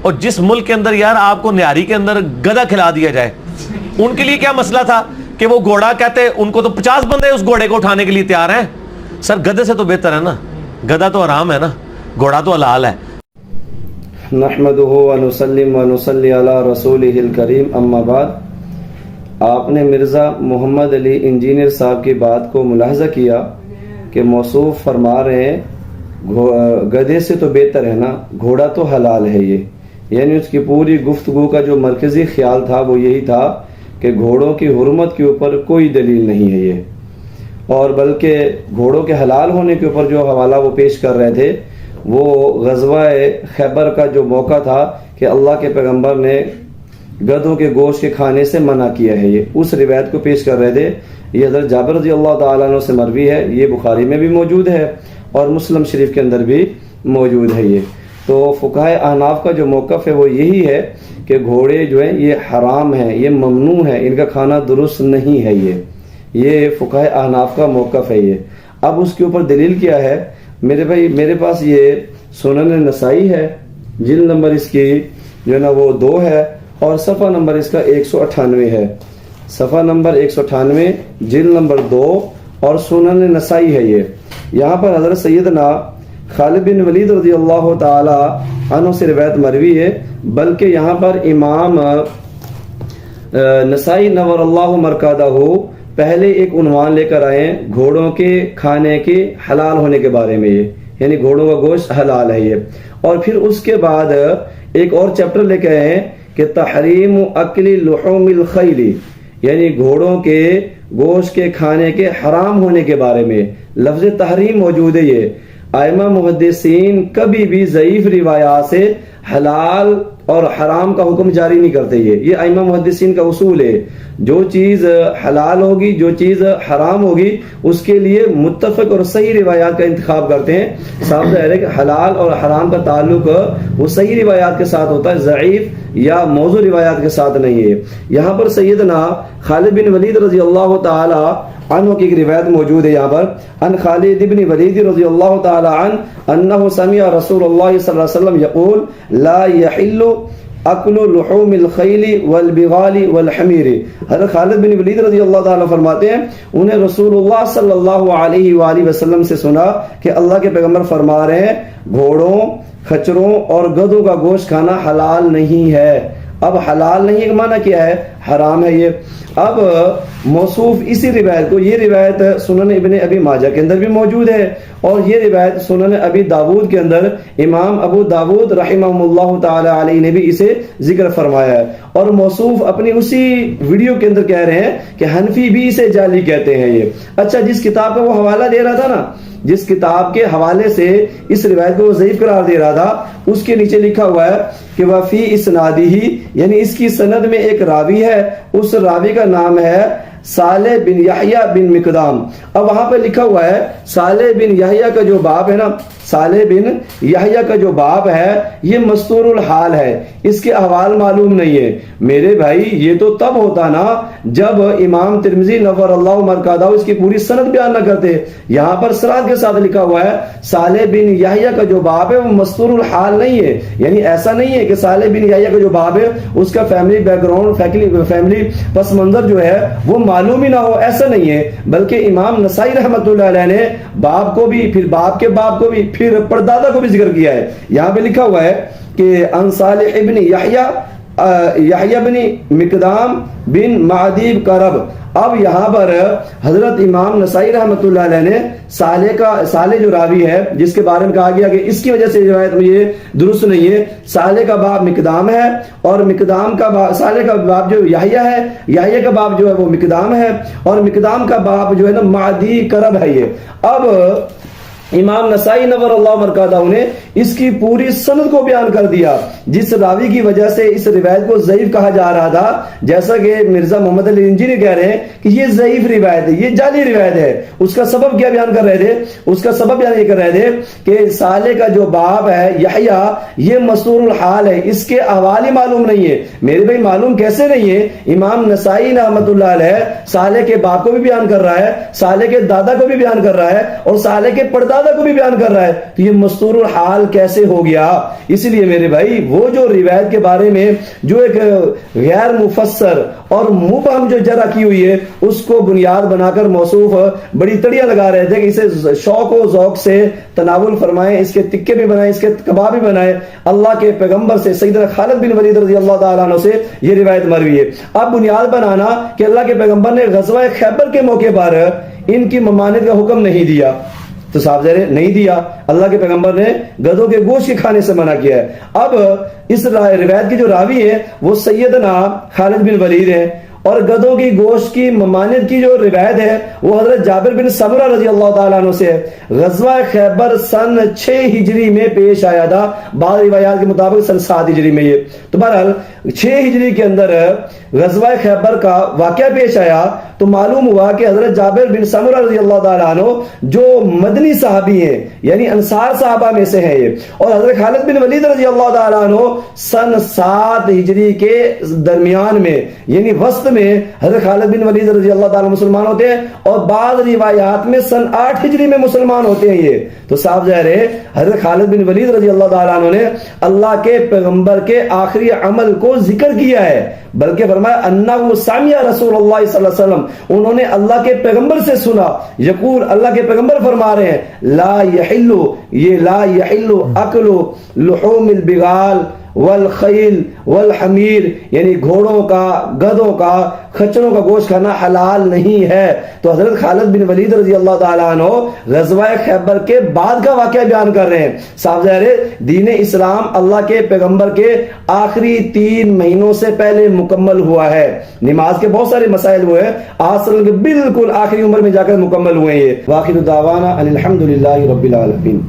اور جس ملک کے اندر یار آپ کو نیاری کے اندر گدھا کھلا دیا جائے، ان کے لیے کیا مسئلہ تھا کہ وہ گھوڑا کہتے ان کو تو 50 بندے اس گھوڑے کو اٹھانے کے لیے تیار ہیں. سر گدھے سے تو بہتر ہے نا، گدھا تو حرام ہے نا، گھوڑا تو حلال ہے. نحمدہ ونسلم ونصلی علی رسولہ الکریم، اما بعد. آپ نے مرزا محمد علی انجینئر صاحب کی بات کو ملاحظہ کیا کہ موصوف فرما رہے ہیں گدھے سے تو بہتر ہے نا، گھوڑا تو حلال ہے. یہ یعنی اس کی پوری گفتگو کا جو مرکزی خیال تھا وہ یہی تھا کہ گھوڑوں کی حرمت کے اوپر کوئی دلیل نہیں ہے یہ، اور بلکہ گھوڑوں کے حلال ہونے کے اوپر جو حوالہ وہ پیش کر رہے تھے وہ غزوہ خیبر کا جو موقع تھا کہ اللہ کے پیغمبر نے گدھوں کے گوشت کے کھانے سے منع کیا ہے، یہ اس روایت کو پیش کر رہے تھے. یہ حضرت جابر رضی اللہ تعالیٰ عنہ سے مروی ہے، یہ بخاری میں بھی موجود ہے اور مسلم شریف کے اندر بھی موجود ہے. یہ تو فقہائے احناف کا جو موقف ہے وہ یہی ہے کہ گھوڑے جو ہیں یہ حرام ہیں، یہ ممنوع ہے، ان کا کھانا درست نہیں ہے. یہ فقہائے احناف کا موقف ہے. یہ اب اس کے اوپر دلیل کیا ہے میرے بھائی؟ میرے پاس یہ سنن نسائی ہے، جلد نمبر اس کی جو ہے نا وہ 2 ہے اور صفحہ نمبر اس کا 198 ہے. صفحہ نمبر 198 جلد نمبر 2 اور سنن نسائی ہے. یہ یہاں پر حضرت سیدنا خالد بن ولید رضی اللہ تعالی عنہ سے روایت مروی ہے، بلکہ یہاں پر امام نسائی نور اللہ مرکادہ پہلے ایک عنوان لے کر آئے ہیں گھوڑوں کے کھانے کے حلال ہونے کے بارے میں، یہ یعنی گھوڑوں کا گوشت حلال ہے یہ. اور پھر اس کے بعد ایک اور چیپٹر لے کے آئے ہیں کہ تحریم اکل لحوم الخیل، یعنی گھوڑوں کے گوشت کے کھانے کے حرام ہونے کے بارے میں. لفظ تحریم موجود ہے. یہ ائمہ محدثین کبھی بھی ضعیف روایات سے حلال اور حرام کا حکم جاری نہیں کرتے. یہ ائمہ محدثین کا اصول ہے، جو چیز حلال ہوگی جو چیز حرام ہوگی اس کے لیے متفق اور صحیح روایات کا انتخاب کرتے ہیں. صاف ظاہر ہے کہ حلال اور حرام کا تعلق وہ صحیح روایات کے ساتھ ہوتا ہے، ضعیف یا موضوع روایات کے ساتھ نہیں ہے. یہاں پر سیدنا خالد بن ولید رضی اللہ تعالی عنہ کی ایک روایت موجود ہے. یہاں پر ان خالد بن ولید رضی اللہ تعالی عنہ انہ سمع رسول اللہ صلی اللہ علیہ وسلم یقول لا یحل اکل لحوم الخیل والبغال والحمیر. حضرت خالد بن ولید رضی اللہ تعالیٰ فرماتے ہیں انہیں رسول اللہ صلی اللہ علیہ وآلہ وسلم سے سنا کہ اللہ کے پیغمبر فرما رہے ہیں گھوڑوں، خچروں اور گدھوں کا گوشت کھانا حلال نہیں ہے. اب حلال نہیں کا معنی کیا ہے؟ حرام ہے. یہ اب موصوف اسی روایت کو، یہ روایت سنن ابن ابی ماجہ کے اندر بھی موجود ہے اور یہ روایت سنن ابی داود کے اندر امام ابو داود رحمہ اللہ تعالی علیہ نے بھی اسے ذکر فرمایا ہے. اور موصوف اپنی اسی ویڈیو کے اندر کہہ رہے ہیں کہ حنفی بھی اسے جعلی کہتے ہیں. یہ اچھا، جس کتاب کا وہ حوالہ دے رہا تھا نا، جس کتاب کے حوالے سے اس روایت کو وہ ضعیف قرار دے رہا تھا، اس کے نیچے لکھا ہوا ہے کہ وفی اسنادہ، یعنی اس کی سند میں ایک راوی ہے، اس راوی کا نام ہے صالح بن یحییٰ بن مقدام. اب وہاں پہ لکھا ہوا ہے صالح بن یحییٰ کا جو باپ ہے نا، صالح بن یحییٰ کا جو باپ ہے یہ مستور الحال ہے، اس کے احوال معلوم نہیں ہے. میرے بھائی یہ تو تب ہوتا نا جب امام ترمذی نور اللہ مرکادہ اس کی پوری سند بیان نہ کرتے. یہاں پر سند کے ساتھ لکھا ہوا ہے صالح بن یحییٰ کا جو باپ ہے وہ مستور الحال نہیں ہے، یعنی ایسا نہیں ہے کہ صالح بن یحییٰ کا جو باپ ہے اس کا فیملی بیک گراؤنڈ، فیملی پس منظر جو ہے وہ معلوم ہی نہ ہو، ایسا نہیں ہے. بلکہ امام نسائی رحمۃ اللہ علیہ نے باپ کو بھی، پھر باپ کے باپ کو بھی، پھر پردادا کو بھی ذکر کیا ہے. یہاں پہ لکھا ہوا ہے کہ ان صالح ابن یحییٰ بن مقدام بن معدیب کرب. اب یہاں پر حضرت امام نسائی رحمۃ اللہ علیہ نے صالح جو راوی ہے جس کے بارے میں کہا گیا کہ اس کی وجہ سے روایت میں یہ درست نہیں ہے، صالح کا باپ مقدام ہے اور مقدام کا باپ، صالح کا باپ جو یحییٰ ہے، یحییٰ کا باپ جو ہے وہ مقدام ہے اور مقدام کا باپ جو ہے نا معدی کرب ہے. یہ اب امام نسائی نور اللہ مرکادہ نے اس کی پوری سند کو بیان کر دیا، جس راوی کی وجہ سے اس روایت کو ضعیف کہا جا رہا تھا. جیسا کہ مرزا محمد علی انجینئر کہہ رہے ہیں کہ یہ ضعیف روایت ہے، یہ جعلی روایت ہے. اس کا سبب کیا بیان کر رہے تھے؟ اس کا سبب بیان یہ کر رہے تھے کہ صالح کا جو باپ ہے یحییٰ یہ مستور الحال ہے، اس کے احوال ہی معلوم نہیں ہے. میرے بھائی معلوم کیسے نہیں ہے؟ امام نسائی رحمۃ اللہ علیہ صالح کے باپ کو بھی بیان کر رہا ہے، صالح کے دادا کو بھی بیان کر رہا ہے اور صالح کے پردادا کو بھی بیان کر رہا ہے. تو یہ مستور الحال حلال کیسے ہو گیا؟ اس لیے میرے بھائی وہ جو روایت کے بارے میں جو ایک غیر مفسر اور مبہم جو جرح کی ہوئی ہے اس کو بنیاد بنا کر موصوف بڑی تڑیاں لگا رہے تھے کہ اسے شوق و ذوق سے تناول فرمائیں، اس کے تکے بھی بنائیں، اس کے کباب بھی بنائیں۔ اللہ کے پیغمبر سے سیدنا خالد بن ولید رضی اللہ تعالیٰ عنہ سے یہ روایت مروی ہے۔ اب بنیاد بنانا کہ اللہ کے پیغمبر نے غزوہ خیبر کے موقع پر ان کی ممانعت کا حکم نہیں دیا، تو صاحب ظاہر نہیں دیا، اللہ کے پیغمبر نے گدھوں کے گوشت کے کھانے سے منع کیا ہے۔ اب اس روایت کی جو راوی ہے وہ سیدنا خالد بن ولید ہے، اور گدھوں کی گوشت کی ممانعت کی جو روایت ہے وہ حضرت جابر بن سمرہ رضی اللہ تعالیٰ عنہ سے ہے۔ غزوہ خیبر سن 6 ہجری میں پیش آیا تھا، بعض روایات کے مطابق سن 7 ہجری میں۔ یہ تو بہرحال 6 ہجری کے اندر غزوہ خیبر کا واقعہ پیش آیا تو معلوم ہوا کہ حضرت جابر بن سمرہ رضی اللہ تعالیٰ عنہ جو مدنی صحابی ہیں یعنی انصار صحابہ میں سے ہیں یہ، اور حضرت خالد بن ولید رضی اللہ تعالیٰ عنہ سن 7 ہجری کے درمیان میں یعنی وسط میں حضرت خالد بن ولید رضی اللہ تعالیٰ مسلمان ہوتے ہیں، اور بعض روایات میں سن 8 ہجری میں مسلمان ہوتے ہیں یہ۔ تو صاحب ظاہر ہے حضرت خالد بن ولید رضی اللہ تعالیٰ عنہ نے اللہ کے پیغمبر کے آخری عمل کو ذکر کیا ہے، بلکہ فرمایا انہ سمع رسول اللہ صلی اللہ علیہ وسلم، انہوں نے اللہ کے پیغمبر سے سنا، یقول اللہ کے پیغمبر فرما رہے ہیں لا یحل، یہ لا یحل اکل لحوم البغال والخیل والحمیر، یعنی گھوڑوں کا، گدھوں کا، خچروں کا گوشت کھانا حلال نہیں ہے۔ تو حضرت خالد بن ولید رضی اللہ تعالیٰ عنہ غزوہ خیبر کے بعد کا واقعہ بیان کر رہے ہیں۔ صاحب ظاہر ہے دین اسلام اللہ کے پیغمبر کے آخری 3 مہینوں سے پہلے مکمل ہوا ہے۔ نماز کے بہت سارے مسائل ہوئے ہیں، آسل کے بالکل آخری عمر میں جا کر مکمل ہوئے ہیں۔ یہ واخر دعوانا ان الحمد للہ رب العالمین۔